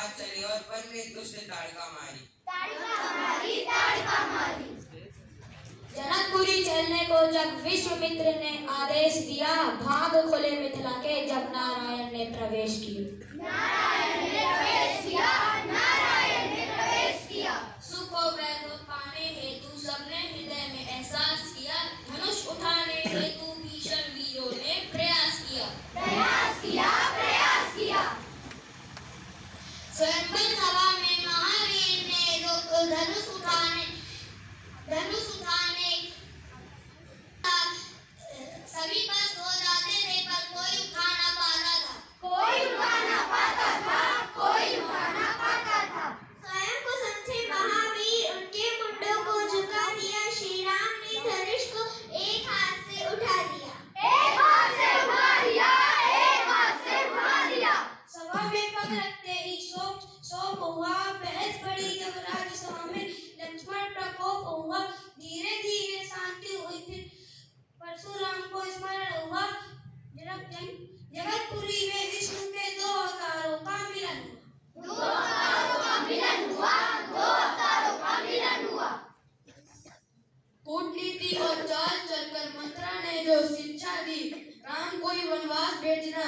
हाथ चले और वन ने दुष्ट ताड़का मारी। जनकपुरी चलने को जब विश्वामित्र ने आदेश दिया, भाग खुले मिथिला के जब नारायण ने प्रवेश किया। सुख और वैभव पाने हेतु सबने हृदय में एहसास किया। धनुष उठाने हेतु भीषण वीरों ने प्रयास किया। स्वयंवर सभा में महावीर ने धनुष उठाने सभी पास हो जाते थे, पर कोई उठा ना पाता था। स्वयं को समझे महावीर उनके मुंडों को झुका दिया। श्री राम ने धनुष को एक हाथ से उठा दिया। सभा में पग रखते ही शोक हुआ। बहस बड़ी यमराज स्वामी, लक्ष्मण प्रकोप हुआ। धीरे धीरे शांति हुई, फिर परशुराम को स्मरण हुआ। जगतपुरी में विष्णु के दो अवतारों का मिलन हुआ। कूटनीति और चाल चलकर मंत्रा ने जो शिक्षा दी, राम को वनवास भेजना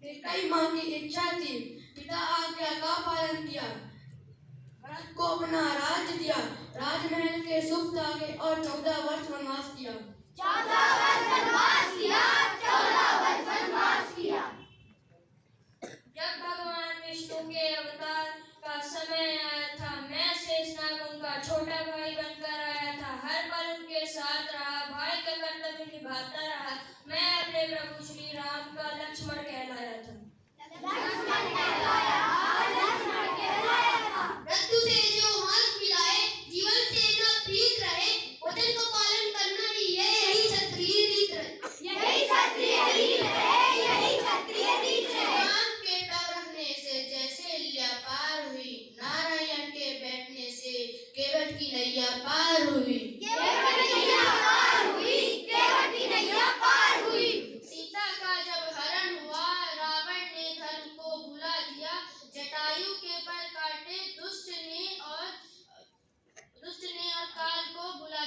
कई माँ की इच्छा थी। पिता आज्ञा का पालन किया, भरत को अपना राज्य दिया। राजमहल के सुख त्यागे और 14 वर्ष वनवास किया। जब भगवान विष्णु के अवतार का समय आया था, मैं शेषनाग उनका छोटा भाई बनकर आया था। हर पल उनके साथ रहा, भाई का कर्तव्य निभाता रहा। मैं अपने प्रभु श्री राम का लक्ष्मण कहलाया था। मृत्यु से जो हाथ मिलाए, जीवन से न प्रीत रहे, वचन को पालन करना ही यही क्षत्रिय रीत है। राम के पैर रखने से जैसे लिया पार हुई, नारायण के बैठने से केवट की नैया पार हुई। सीता का जब हरण हुआ, रावण ने धर्म को भुला दिया। जटायु के पर काटे दुष्ट ने और काल को भुला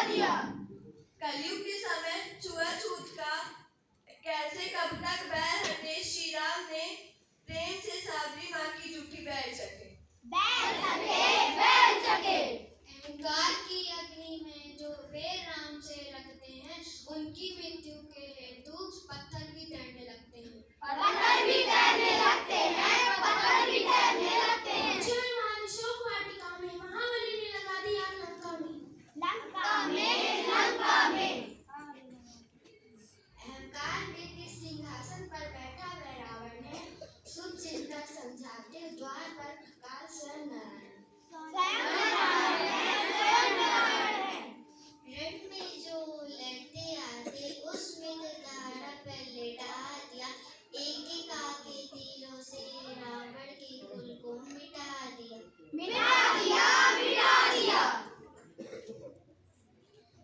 दिया। कलयुग के समय छुआछूत का कैसे कब तक बैर हटे, श्री राम ने प्रेम से साबरी माँ की जूठी बैठ सके। अहंकार की अग्नि में जो वे राम से लगते हैं, उनकी मृत्यु के हेतु पत्थर भी तैरने लगते हैं। शोक वाटिका में महाबली ने लगा दी आग लंका में। अहंकार के सिंहासन पर बैठा हुआ रावण ने शुभ चिंतक समझाते द्वार पर काल स्वयं नारायण रण में जो लड़ते आते, उसमें धारा पर लेटा दिया। एक आके तीरों से रावण के कुल को मिटा दिया।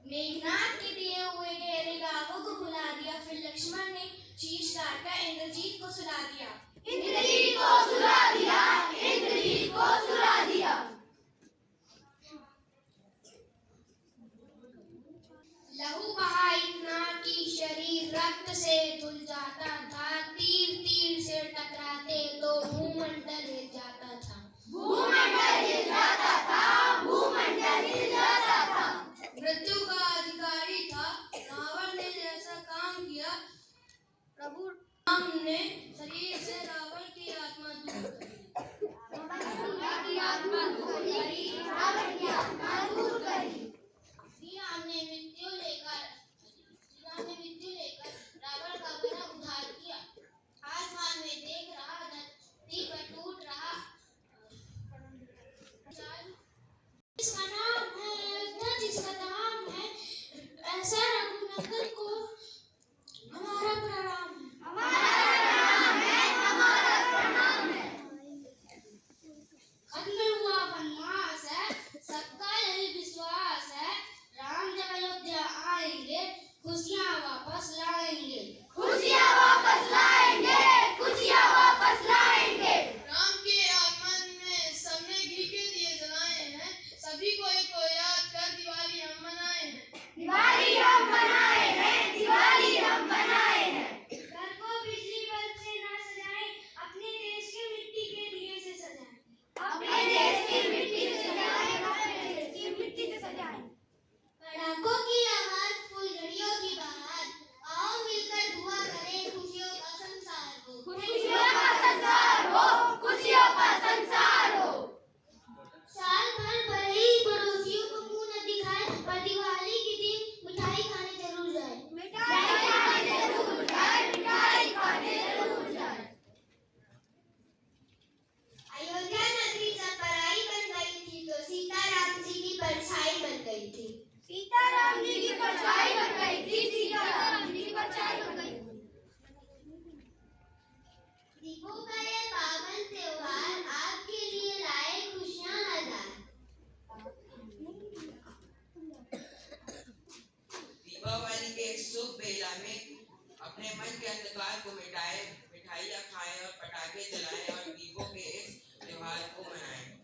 मेघनाथ के दिए हुए गहरे गावों को भुला दिया। फिर लक्ष्मण ने शीश काटकर इंद्रजीत को सुला दिया। लहू बहा इतना कि शरीर रक्त से धुल जाता था। तीर तीर से टकराते तो भूमंडल हिल जाता था। मृत्यु का अधिकारी था रावण ने जैसा काम किया, प्रभु राम ने शरीर से रावण की आत्मा दूर करी। श्री राम ने मृत्यु लेकर रावण का गला उधार को याद कर दिवाली हम मनाए हैं। दिवाली हम मनाए हैं, दिवाली हम मनाए हैं। घर को बिजली बल्ब से ना सजाएं, अपने देश की मिट्टी के दिए से सजाएं। अपने देश की मिट्टी से सजाएं, अपने देश की मिट्टी से सजाएं। पटाखों की आवाज, फुलझड़ियों की बहार, आओ मिलकर दुआ करें खुशियों का संसार हो। खुशियों का संसार हो, खुशियों का संसार हो। साल भर भले ही पड़ोसियों को मुंह न दिखाए, पर दिवाली के दिन मिठाई खाने जरूर जाए। मिठाई खाने जरूर जाए, मिठाई खाने जरूर जाए। अयोध्या नगरी जब पराई बन गई थी तो सीताराम जी की परछाई बन गई थी। सीताराम जी की परछाई बन गई थी, सीताराम जी की परछाई बन गई थी। दीपों का ये पावन त्योहार आपके लिए लाए खुशियां हजार। दीपावली के इस शुभ बेला में अपने मन के अंधकार को मिटाए, मिठाइयाँ खाएं और पटाखे जलाएं और दीपों के इस त्योहार को मनाएं।